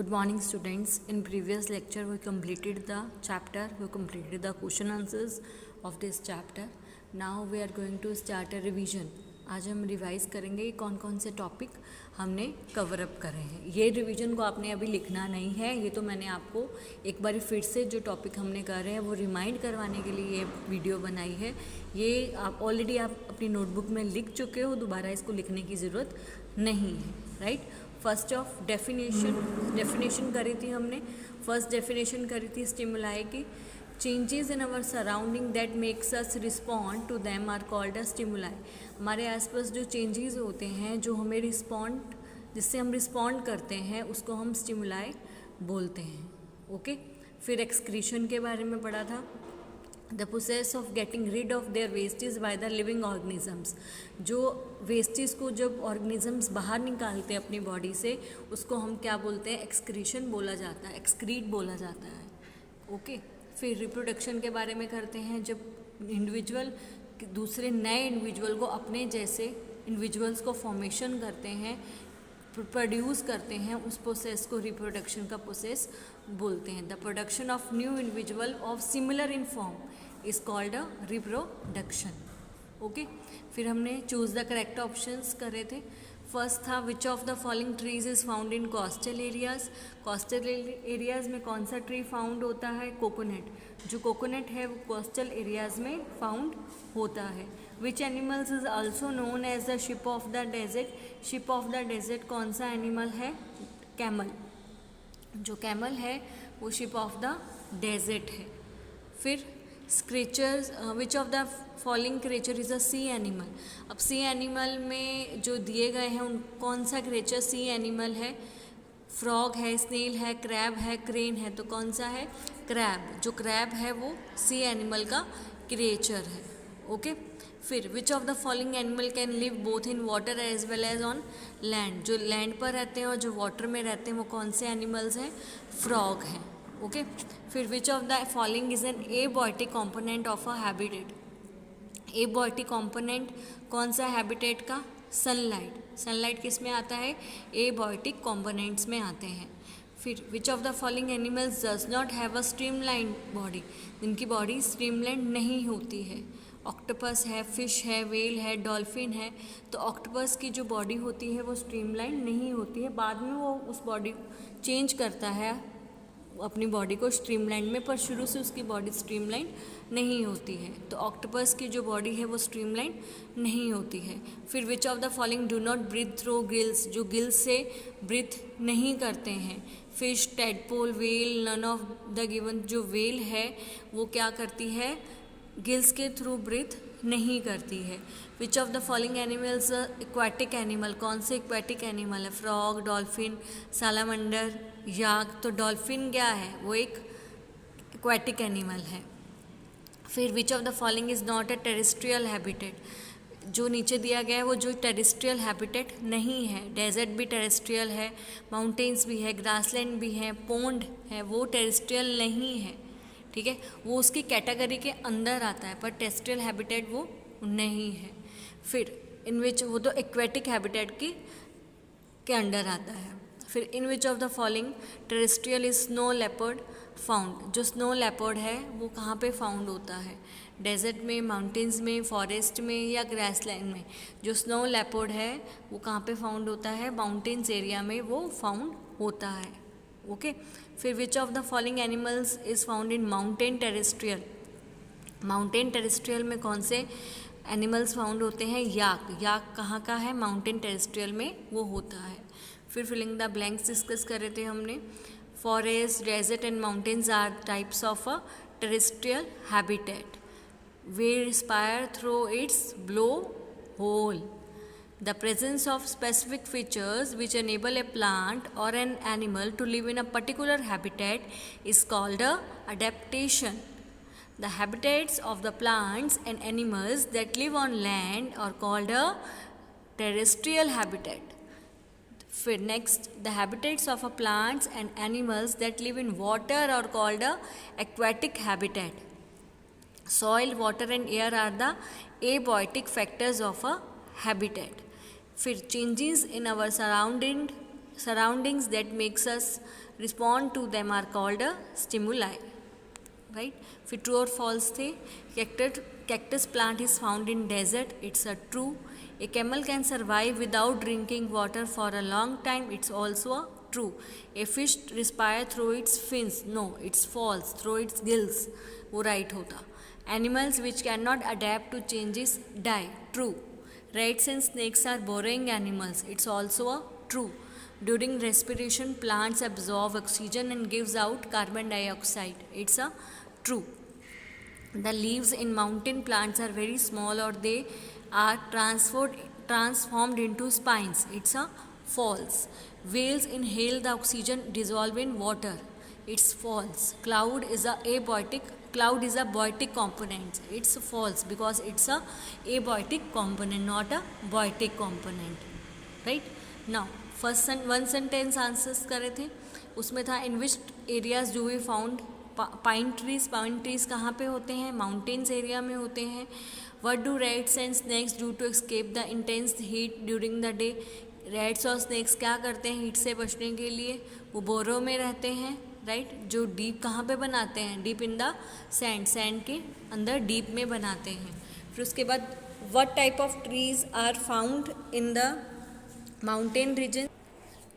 Good morning students. In previous lecture we completed the chapter, we completed the question answers of this chapter. Now we are going to start a revision. आज हम revise करेंगे कौन कौन से topic हमने cover up करे हैं. ये रिवीजन को आपने अभी लिखना नहीं है, ये तो मैंने आपको एक बार फिर से जो टॉपिक हमने कर रहे हैं वो रिमाइंड करवाने के लिए ये वीडियो बनाई है. ये आप ऑलरेडी आप अपनी नोटबुक में लिख चुके हो, दोबारा इसको लिखने की ज़रूरत नहीं है. राइट. फर्स्ट ऑफ डेफिनेशन करी थी हमने. फर्स्ट डेफिनेशन करी थी स्टिमुलाई की. Changes in our surrounding that makes us respond to them are called a stimuli. हमारे आसपास जो चेंजेस होते हैं, जो हमें जिससे हम रिस्पॉन्ड करते हैं, उसको हम स्टिमुलाई बोलते हैं. ओके. फिर एक्सक्रीशन के बारे में पढ़ा था. The process of getting rid of their wastage by the living organisms. जो वेस्टेज को जब ऑर्गेनिजम्स बाहर निकालते हैं अपनी बॉडी से, उसको हम क्या बोलते हैं? एक्सक्रीशन बोला जाता है, एक्सक्रीट बोला जाता है. ओके. फिर रिप्रोडक्शन के बारे में करते हैं. जब इंडिविजुअल दूसरे नए इंडिविजुअल को अपने जैसे इंडिविजुअल्स को फॉर्मेशन करते हैं, प्रोड्यूस करते हैं, उस प्रोसेस को रिप्रोडक्शन का प्रोसेस बोलते हैं. The production of new individual of similar in form is called a reproduction. Okay. फिर हमने चूज द करेक्ट ऑप्शंस करे थे. फर्स्ट था विच of the following trees is found in coastal areas. Coastal areas में कौन सा ट्री फाउंड होता है? कोकोनट. जो कोकोनट है वो कोस्टल एरियाज में फाउंड होता है. Which animals is also known as the ship of the desert. Ship of the desert कौन सा एनिमल है? कैमल. जो कैमल है वो शिप ऑफ द डेजर्ट है. फिर creatures which of the following creature is a sea animal. अब sea animal में जो दिए गए हैं उन कौन सा क्रेचर सी एनिमल है? फ्रॉग है, स्नेल है, क्रैब है, क्रेन है. तो कौन सा है? क्रैब. जो क्रैब है वो सी एनिमल का क्रिएचर है. ओके. फिर which of the following animal can live both in water as well as on land. जो लैंड पर रहते हैं और जो वाटर में रहते हैं वो कौन से एनिमल्स हैं? फ्रॉग हैं. ओके. फिर which of the following is an abiotic component of a habitat. Abiotic component कौन सा हैबिटेट का? सनलाइट. सनलाइट किस में आता है? एबॉयटिक कॉम्पोनेंट्स में आते हैं. फिर which of the following animals does not have a streamline body. जिनकी बॉडी स्ट्रीमलाइन नहीं होती है. ऑक्टोपस है, फिश है, वेल है, डॉल्फिन है. तो ऑक्टोपस की जो बॉडी होती है वो स्ट्रीमलाइन नहीं होती है. बाद में वो उस बॉडी चेंज करता है अपनी बॉडी को स्ट्रीमलाइन में, पर शुरू से उसकी बॉडी स्ट्रीमलाइन नहीं होती है. तो ऑक्टोपस की जो बॉडी है वो स्ट्रीमलाइन नहीं होती है. फिर which of the following do not breathe through gills. जो गिल्स से ब्रीथ नहीं करते हैं. Fish, tadpole, whale, none of the given. जो वेल है वो क्या करती है? गिल्स के थ्रू ब्रीथ नहीं करती है. विच of the following animals aquatic animal. कौन से एक्वाटिक एनिमल है? फ्रॉग, डॉल्फिन, सालामंडर, याक. तो डॉल्फिन क्या है? वो एक एक्वाटिक एनिमल है. फिर which of the following is not a terrestrial habitat. जो नीचे दिया गया है वो जो टेरेस्ट्रियल हैबिटेट नहीं है. डेजर्ट भी टेरेस्ट्रियल है, माउंटेन्स भी है, ग्रासलैंड भी है, पोंड है, वो टेरेस्ट्रियल नहीं है. ठीक है. वो उसकी कैटेगरी के अंदर आता है, पर टेरेस्ट्रियल हैबिटेट वो नहीं है. फिर इन विच वो तो एक्वेटिक हैबिटेट के अंडर आता है. फिर in which of the following terrestrial is snow leopard found. जो स्नो लेपर्ड है वो कहाँ पे फाउंड होता है? डेजर्ट में, माउंटेन्स में, फॉरेस्ट में या ग्रासलैंड में. जो स्नो लेपर्ड है वो कहाँ पे फाउंड होता है? माउंटेन्स एरिया में वो फाउंड होता है. ओके. फिर which of the following animals is found in mountain terrestrial. Mountain terrestrial में कौन से एनिमल्स फाउंड होते हैं? याक. याक कहाँ का है? माउंटेन टेरेस्ट्रियल में वो होता है. फिर फिलिंग द ब्लैंक्स डिस्कस कर रहे थे हमने. Forest, desert and mountains are types of a terrestrial habitat. वे respire through its blowhole. The presence of specific features which enable a plant or an animal to live in a particular habitat is called a adaptation. The habitats of the plants and animals that live on land are called a terrestrial habitat. Next, the habitats of plants and animals that live in water are called a aquatic habitat. Soil, water and air are the abiotic factors of a habitat. फिर changes in our surroundings that makes us respond to them are called a stimuli, right. फिर true और false थे। Cactus plant is found in desert, it's a true. A camel can survive without drinking water for a long time, it's also a true. A fish respire through its fins, no it's false, through its gills, वो right होता। Animals which can not adapt to changes die, true. Rats and snakes are burrowing animals, it's also a true. During respiration, plants absorb oxygen and gives out carbon dioxide, it's a true. The leaves in mountain plants are very small or they are transformed into spines, it's a false. Whales inhale the oxygen dissolved in water, it's false. Cloud is a biotic component, it's false because it's a abiotic component, not a biotic component, right. Now first one sentence answers करे थे, उसमें था in which areas do we found pine trees कहाँ पे होते हैं, mountains area में होते हैं। What do rats and snakes do to escape the intense heat during the day, rats और स्नैक्स क्या करते हैं हीट से बचने के लिए, वो बोरों में रहते हैं, राइट। जो डीप कहाँ पे बनाते हैं, डीप इन द सैंड के अंदर डीप में बनाते हैं। फिर उसके बाद what type of trees are found in the mountain region,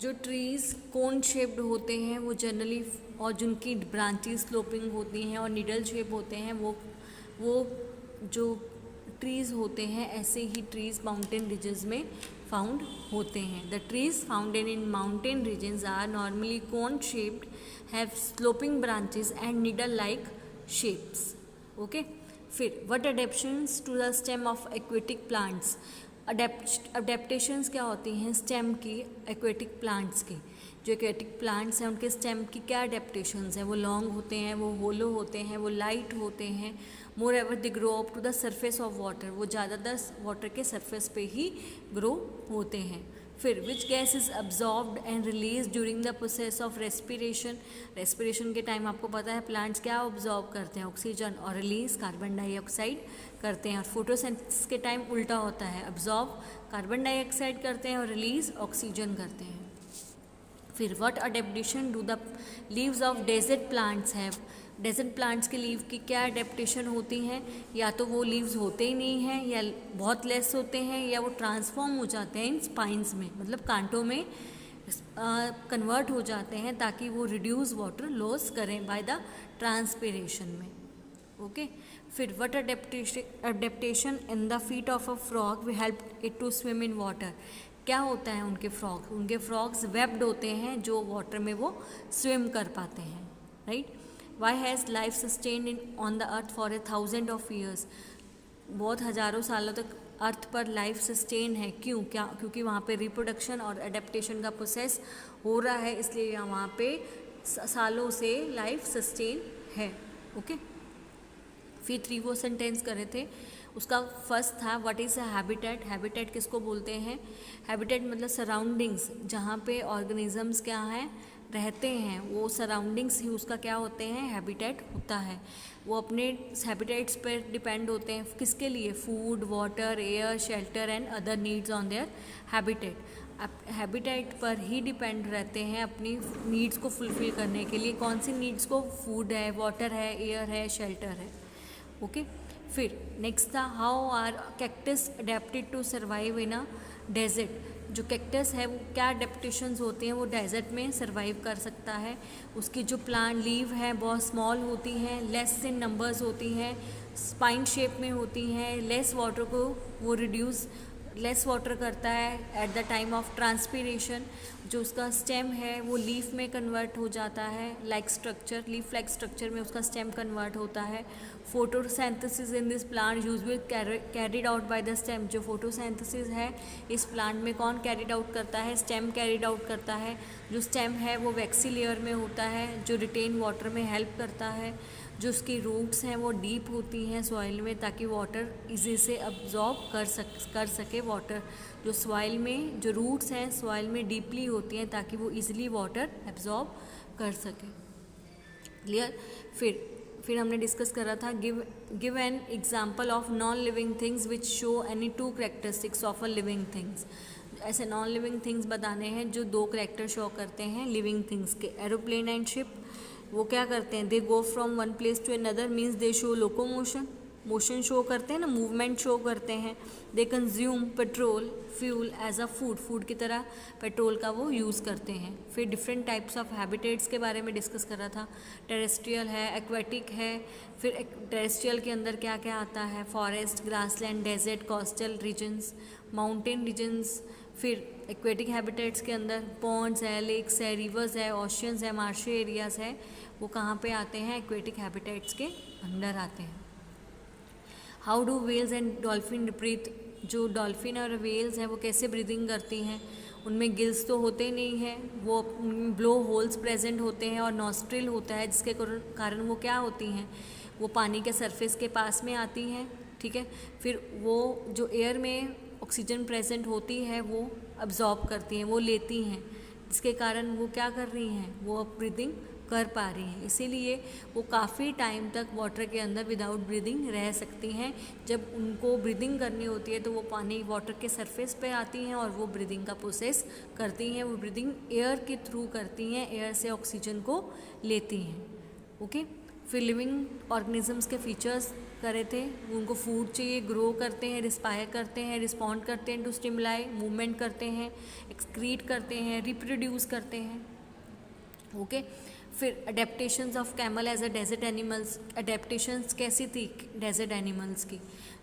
जो ट्रीज़ कोन शेप्ड होते हैं वो जनरली, और जिनकी ब्रांचेस स्लोपिंग होती हैं और निडल शेप होते हैं, वो जो ट्रीज़ होते हैं ऐसे ही ट्रीज़ माउंटेन रीजन्स में फाउंड होते हैं। The trees founded in mountain regions are normally cone shaped, have sloping branches and needle like shapes, okay. फिर what adaptations to the stem of aquatic plants, adaptations क्या होती हैं stem की aquatic plants की। जो aquatic plants हैं उनके stem की क्या अडेप्टेशंस हैं, वो लॉन्ग होते हैं, वो होलो होते हैं, वो लाइट होते हैं। Moreover they grow up to the surface of water, वो ज़्यादातर वाटर के सरफेस पे ही ग्रो होते हैं। फिर which gas is absorbed and release during the process of respiration, respiration के टाइम आपको पता है प्लांट्स क्या ऑब्जॉर्ब करते हैं, ऑक्सीजन, और रिलीज कार्बन डाइऑक्साइड करते हैं। और फोटोसिंथेसिस के टाइम उल्टा होता है, अब्जॉर्ब कार्बन डाइऑक्साइड करते हैं और रिलीज ऑक्सीजन करते हैं। फिर what adaptation do the leaves of desert plants have, desert plants के लीव की क्या अडेप्टेशन होती हैं, या तो वो लीव्स होते ही नहीं हैं या बहुत लेस होते हैं, या वो ट्रांसफॉर्म हो जाते हैं इन स्पाइंस में, मतलब कांटों में कन्वर्ट हो जाते हैं ताकि वो रिड्यूस वाटर लॉस करें बाय द ट्रांसपिरेशन में, ओके। फिर what adaptation in the feet of a frog we help it to swim in water, क्या होता है उनके फ्रॉग्स वेब्ड होते हैं जो वाटर में वो स्विम कर पाते हैं, right. Why has life sustained in on the earth for 1000 of years, बहुत हज़ारों सालों तक अर्थ पर लाइफ सस्टेन है, क्योंकि वहाँ पे रिप्रोडक्शन और अडेप्टेशन का प्रोसेस हो रहा है, इसलिए वहाँ पे सालों से लाइफ सस्टेन है, ओके। फिर 3 वो सेंटेंस करे थे, उसका फर्स्ट था what is a habitat, habitat किसको बोलते हैं, हैबिटेट मतलब सराउंडिंग्स, जहाँ पे ऑर्गेनिजम्स क्या हैं रहते हैं, वो सराउंडिंग्स ही उसका क्या होते हैं हैबिटेट होता है। वो अपने हैबिटेट्स पर डिपेंड होते हैं, किसके लिए, food, water, air, shelter and other needs on their habitat, habitat पर ही डिपेंड रहते हैं अपनी नीड्स को फुलफिल करने के लिए। कौन सी नीड्स को, फूड है, वाटर है, एयर है, शेल्टर है, ओके। फिर नेक्स्ट था how are cactus adapted to survive in a desert, जो कैक्टस है वो क्या अडेप्टेशंस होते हैं, वो डेजर्ट में सर्वाइव कर सकता है। उसकी जो प्लांट लीव है बहुत स्मॉल होती हैं, लेस इन नंबर्स होती हैं, स्पाइन शेप में होती हैं, लेस वाटर को वो रिड्यूस, लेस वाटर करता है at the time of transpiration. जो उसका स्टेम है वो लीफ में कन्वर्ट हो जाता है, like structure, leaf like structure में उसका स्टेम कन्वर्ट होता है। Photosynthesis in this plant usually carried out by the stem, जो फोटोसिंथेसिस है इस प्लांट में कौन कैरिड आउट करता है, स्टेम कैरिड आउट करता है। जो स्टेम है वो वैक्सी लेयर में होता है जो रिटेन वाटर में हेल्प करता है। जो उसकी रूट्स हैं वो डीप होती हैं सॉइल में ताकि वाटर इजी से अब्जॉर्ब कर सके वाटर। जो सॉइल में जो रूट्स हैं सॉइल में डीपली होती हैं ताकि वो इजीली वाटर एब्जॉर्ब कर सके। क्लियर। फिर हमने डिस्कस करा था give an example of non living things which show any 2 characteristics of a living things. ऐसे नॉन लिविंग थिंग्स बताने हैं जो दो करेक्टर शो करते हैं लिविंग थिंग्स के। एरोप्लेन एंड शिप, वो क्या करते हैं, they go from one place to another, means they show locomotion, motion show करते हैं ना, मूवमेंट शो करते हैं। They consume petrol fuel as a food, food की तरह पेट्रोल का वो यूज़ करते हैं। फिर डिफरेंट टाइप्स ऑफ हैबिटेट्स के बारे में डिस्कस कर रहा था। टेरेस्ट्रियल है, एक्वेटिक है। फिर टेरेस्ट्रियल के अंदर क्या क्या आता है, forest, grassland, desert, coastal regions, mountain regions. फिर एक्वेटिक हैबिटेट्स के अंदर पॉन्ड्स है, लेक्स है, रिवर्स है, ओशियंस है, मार्शी एरियाज़ है, वो कहाँ पे आते हैं, एक्वेटिक हैबिटेट्स के अंदर आते हैं। How do whales and dolphin breathe, जो डॉल्फिन और वेल्स हैं वो कैसे ब्रीदिंग करती हैं, उनमें गिल्स तो होते ही नहीं हैं, वो ब्लो होल्स प्रेजेंट होते हैं और नॉस्ट्रिल होता है, जिसके कारण वो क्या होती हैं, वो पानी के सरफेस के पास में आती हैं, ठीक है। फिर वो जो एयर में ऑक्सीजन प्रेजेंट होती है वो अब्जॉर्ब करती हैं, वो लेती हैं, जिसके कारण वो क्या कर रही हैं, वो अब ब्रीदिंग कर पा रही हैं। इसीलिए वो काफ़ी टाइम तक वाटर के अंदर विदाउट ब्रीदिंग रह सकती हैं। जब उनको ब्रीदिंग करनी होती है तो वो पानी वाटर के सरफेस पे आती हैं और वो ब्रीदिंग का प्रोसेस करती हैं। वो ब्रीदिंग एयर के थ्रू करती हैं, एयर से ऑक्सीजन को लेती हैं। ओके। फिर लिविंग ऑर्गेनिजम्स के फीचर्स करे थे, उनको फूड चाहिए, ग्रो करते हैं, रिस्पायर करते हैं, रिस्पॉन्ड करते हैं टू स्टिमुलाई, मूवमेंट करते हैं, एक्सक्रीट करते हैं, रिप्रोड्यूस करते हैं। ओके। फिर adaptations of camel as a desert animals, adaptations कैसी थी डेजर्ट एनिमल्स की,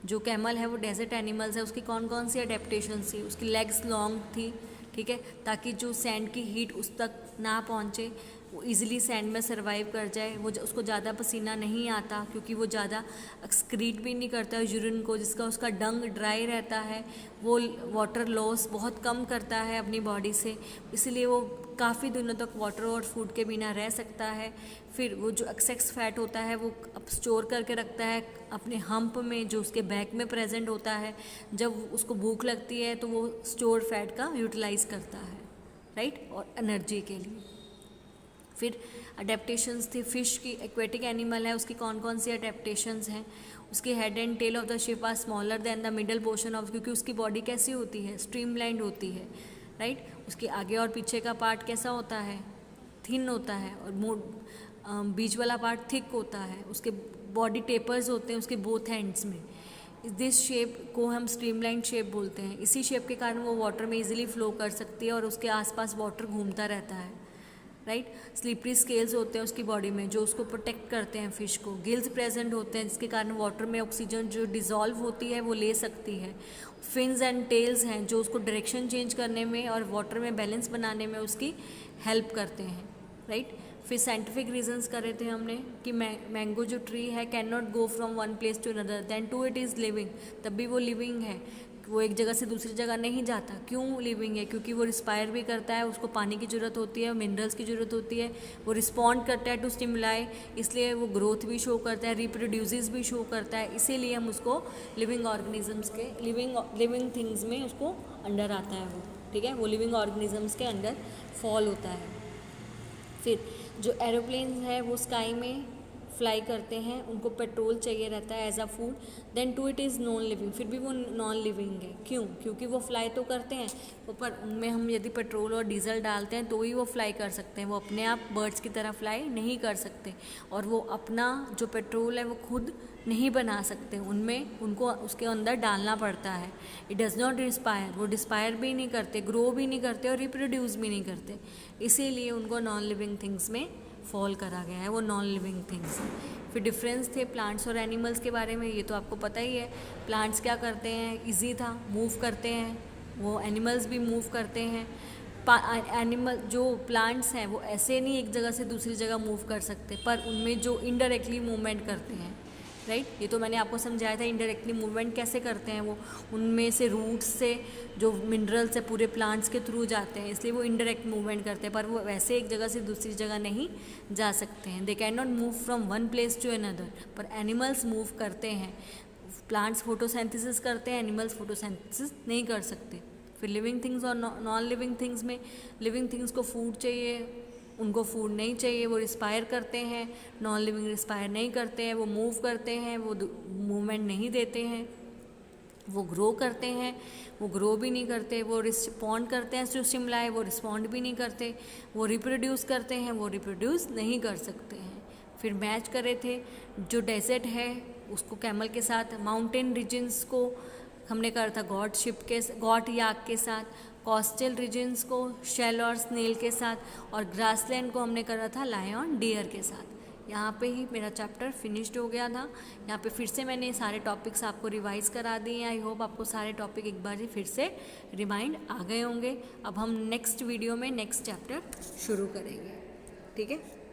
जो कैमल है वो डेजर्ट एनिमल्स है, उसकी कौन कौन सी अडेप्टेशंस थी, उसकी लेग्स लॉन्ग थी, ठीक है, ताकि जो सैंड की हीट उस तक ना पहुँचे, वो इजीली सैंड में सर्वाइव कर जाए, वो उसको ज़्यादा पसीना नहीं आता क्योंकि वो ज़्यादा एक्सक्रीट भी नहीं करता है यूरिन को, जिसका उसका डंग ड्राई रहता है, वो वाटर लॉस बहुत कम करता है अपनी बॉडी से, इसलिए वो काफ़ी दिनों तक वाटर और फूड के बिना रह सकता है। फिर वो जो एक्सेस फैट होता है वो स्टोर करके रखता है अपने हम्प में, जो उसके बैक में प्रेजेंट होता है, जब उसको भूख लगती है तो वो स्टोर फैट का यूटिलाइज करता है, राइट, और एनर्जी के लिए। फिर अडेप्टेशंस थी फिश की, एक्वेटिक एनिमल है, उसकी कौन कौन सी अडेप्टेशंस हैं, उसकी head and tail of the ship are smaller than the middle portion of, क्योंकि उसकी बॉडी कैसी होती है, स्ट्रीमलाइंड होती है, राइट, उसके आगे और पीछे का पार्ट कैसा होता है, थिन होता है, और बीच वाला पार्ट थिक होता है, उसके बॉडी टेपर्स होते हैं उसके बोथ हैंड्स में। दिस शेप को हम स्ट्रीमलाइन शेप बोलते हैं। इसी शेप के कारण वो वाटर में इजीली फ्लो कर सकती है और उसके आसपास वाटर घूमता रहता है, राइट। स्लिपरी स्केल्स होते हैं उसकी बॉडी में जो उसको प्रोटेक्ट करते हैं फिश को। गिल्स प्रेजेंट होते हैं जिसके कारण वाटर में ऑक्सीजन जो डिज़ोल्व होती है वो ले सकती है। फिन्स एंड टेल्स हैं जो उसको डायरेक्शन चेंज करने में और वाटर में बैलेंस बनाने में उसकी हेल्प करते हैं, राइट। फिर साइंटिफिक रीजंस करे थे हमने कि मैंगो जो ट्री है can not go from one place to another, then too it is living, तब भी वो लिविंग है, वो एक जगह से दूसरी जगह नहीं जाता। क्यों लिविंग है, क्योंकि वो रिस्पायर भी करता है, उसको पानी की ज़रूरत होती है, मिनरल्स की ज़रूरत होती है, वो रिस्पॉन्ड करता है टू स्टिमुलाई, इसलिए वो ग्रोथ भी शो करता है, रिप्रोड्यूसेस भी शो करता है, इसीलिए हम उसको लिविंग ऑर्गेनिजम्स के लिविंग थिंग्स में उसको अंडर आता है वो, ठीक है, वो लिविंग ऑर्गेनिजम्स के अंडर फॉल होता है। फिर जो एरोप्लेन्स हैं वो स्काई में फ्लाई करते हैं, उनको पेट्रोल चाहिए रहता है as a food, then too it is non living, फिर भी वो नॉन लिविंग है। क्यों, क्योंकि वो फ्लाई तो करते हैं वो, पर उनमें हम यदि पेट्रोल और डीजल डालते हैं तो ही वो फ्लाई कर सकते हैं, वो अपने आप बर्ड्स की तरह फ्लाई नहीं कर सकते, और वो अपना जो पेट्रोल है वो खुद नहीं बना सकते, उनमें उनको उसके अंदर डालना पड़ता है। इट डज़ नॉट रिस्पायर, वो डिस्पायर भी नहीं करते, ग्रो भी नहीं करते और रिप्रोड्यूस भी नहीं करते, इसीलिए उनको नॉन लिविंग थिंग्स में फॉल करा गया है, वो नॉन लिविंग थिंग्स। फिर डिफरेंस थे प्लांट्स और एनिमल्स के बारे में, ये तो आपको पता ही है। प्लांट्स क्या करते हैं, इजी था, मूव करते हैं, वो एनिमल्स भी मूव करते हैं। एनिमल जो प्लांट्स हैं वो ऐसे नहीं एक जगह से दूसरी जगह मूव कर सकते, पर उनमें जो इनडायरेक्टली मूवमेंट करते हैं, राइट, ये तो मैंने आपको समझाया था इनडायरेक्टली मूवमेंट कैसे करते हैं वो, उनमें से रूट्स से जो मिनरल्स है पूरे प्लांट्स के थ्रू जाते हैं, इसलिए वो इनडायरेक्ट मूवमेंट करते हैं, पर वो वैसे एक जगह से दूसरी जगह नहीं जा सकते हैं। They can not move from one place to another, पर एनिमल्स मूव करते हैं। प्लांट्स फोटोसिंथेसिस करते हैं, एनिमल्स फोटोसिंथेसिस नहीं कर सकते। फिर लिविंग थिंग्स और नॉन लिविंग थिंग्स में, लिविंग थिंग्स को फूड चाहिए, उनको फूड नहीं चाहिए, वो रिस्पायर करते हैं। नॉन लिविंग रिस्पायर नहीं करते हैं, वो मूव करते हैं, वो मूवमेंट नहीं देते हैं। वो ग्रो करते हैं, वो ग्रो भी नहीं करते, वो रिस्पॉन्ड करते हैं जो स्टिमुलाई, वो रिस्पॉन्ड भी नहीं करते, वो रिप्रोड्यूस करते हैं, वो रिप्रोड्यूस नहीं कर सकते हैं। फिर मैच करे थे जो डेजर्ट है उसको कैमल के साथ, माउंटेन रीजन्स को हमने करा था गॉट याक के साथ, कोस्टल रीजन्स को शेल और स्नेल के साथ, और ग्रासलैंड को हमने करा था लायन डियर के साथ। यहाँ पे ही मेरा चैप्टर फिनिश्ड हो गया था। यहाँ पे फिर से मैंने सारे टॉपिक्स आपको रिवाइज़ करा दिए हैं। आई होप आपको सारे टॉपिक एक बार ही फिर से रिमाइंड आ गए होंगे। अब हम नेक्स्ट वीडियो में नेक्स्ट चैप्टर शुरू करेंगे, ठीक है।